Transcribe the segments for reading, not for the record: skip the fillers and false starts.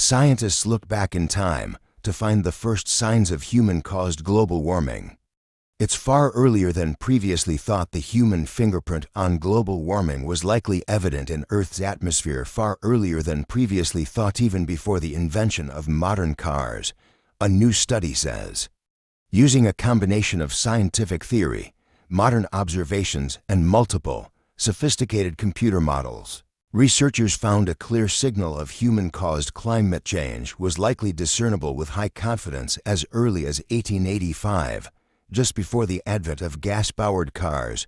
Scientists look back in time to find the first signs of human-caused global warming. It's far earlier than previously thought. The human fingerprint on global warming was likely evident in Earth's atmosphere far earlier than previously thought, even before the invention of modern cars, a new study says. Using a combination of scientific theory, modern observations, and multiple, sophisticated computer models, researchers found a clear signal of human-caused climate change was likely discernible with high confidence as early as 1885, just before the advent of gas-powered cars,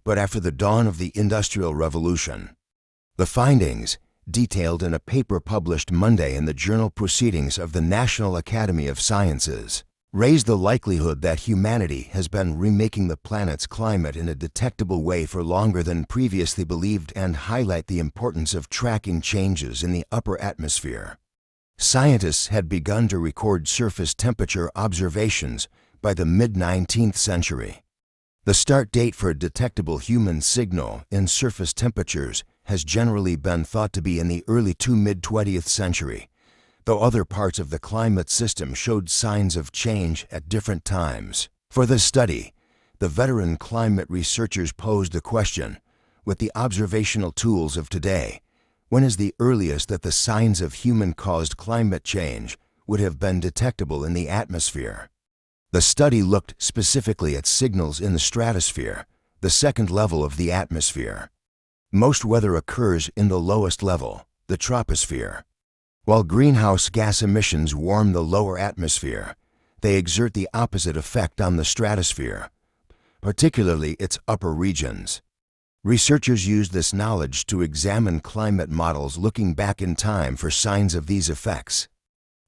but after the dawn of the Industrial Revolution. The findings, detailed in a paper published Monday in the journal Proceedings of the National Academy of Sciences, raise the likelihood that humanity has been remaking the planet's climate in a detectable way for longer than previously believed and highlight the importance of tracking changes in the upper atmosphere. Scientists had begun to record surface temperature observations by the mid-19th century. The start date for a detectable human signal in surface temperatures has generally been thought to be in the early to mid-20th century, though other parts of the climate system showed signs of change at different times. For this study, the veteran climate researchers posed the question, with the observational tools of today, when is the earliest that the signs of human-caused climate change would have been detectable in the atmosphere? The study looked specifically at signals in the stratosphere, the second level of the atmosphere. Most weather occurs in the lowest level, the troposphere. While greenhouse gas emissions warm the lower atmosphere, they exert the opposite effect on the stratosphere, particularly its upper regions. Researchers used this knowledge to examine climate models looking back in time for signs of these effects.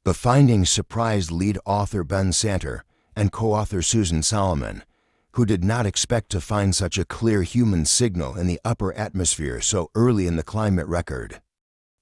The findings surprised lead author Ben Santer and co-author Susan Solomon, who did not expect to find such a clear human signal in the upper atmosphere so early in the climate record.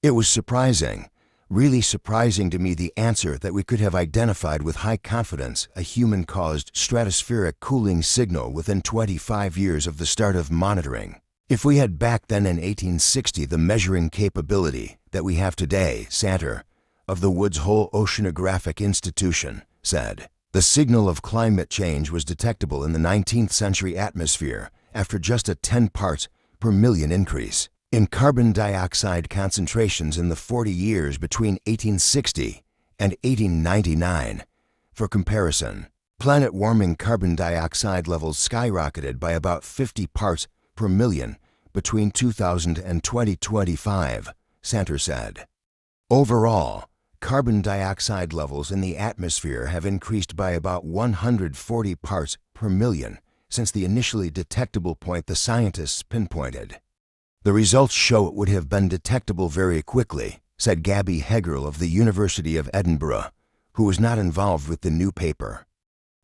It was surprising, really surprising to me, the answer that we could have identified with high confidence a human-caused stratospheric cooling signal within 25 years of the start of monitoring. If we had back then in 1860 the measuring capability that we have today, Santer, of the Woods Hole Oceanographic Institution, said, the signal of climate change was detectable in the 19th century atmosphere after just a 10 parts per million increase in carbon dioxide concentrations in the 40 years between 1860 and 1899. For comparison, planet-warming carbon dioxide levels skyrocketed by about 50 parts per million between 2000 and 2025, Santer said. Overall, carbon dioxide levels in the atmosphere have increased by about 140 parts per million since the initially detectable point the scientists pinpointed. The results show it would have been detectable very quickly, said Gabby Hegerl of the University of Edinburgh, who was not involved with the new paper.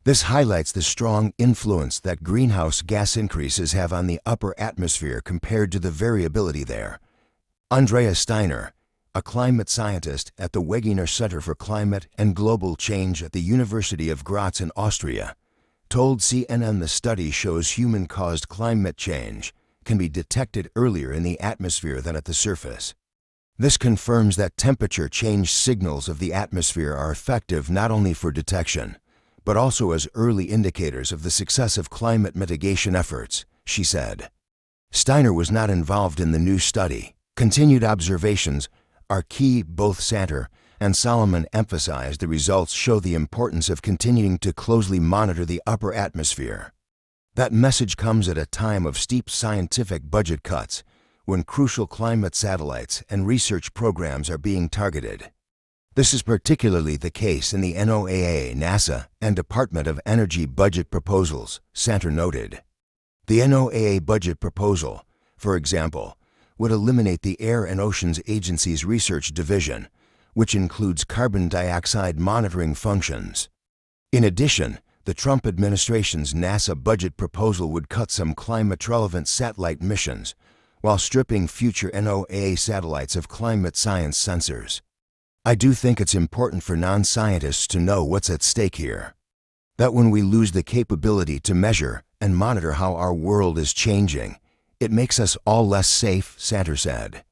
This highlights the strong influence that greenhouse gas increases have on the upper atmosphere compared to the variability there. Andrea Steiner, a climate scientist at the Wegener Center for Climate and Global Change at the University of Graz in Austria, told CNN the study shows human-caused climate change can be detected earlier in the atmosphere than at the surface. This confirms that temperature change signals of the atmosphere are effective not only for detection, but also as early indicators of the success of climate mitigation efforts, she said. Steiner was not involved in the new study. Continued observations are key. Both Santer and Solomon emphasized the results show the importance of continuing to closely monitor the upper atmosphere. That message comes at a time of steep scientific budget cuts, when crucial climate satellites and research programs are being targeted. This is particularly the case in the NOAA, NASA, and Department of Energy budget proposals, Santer noted. The NOAA budget proposal, for example, would eliminate the Air and Oceans Agency's research division, which includes carbon dioxide monitoring functions. In addition, the Trump administration's NASA budget proposal would cut some climate-relevant satellite missions, while stripping future NOAA satellites of climate science sensors. I do think it's important for non-scientists to know what's at stake here. That when we lose the capability to measure and monitor how our world is changing, it makes us all less safe, Santer said.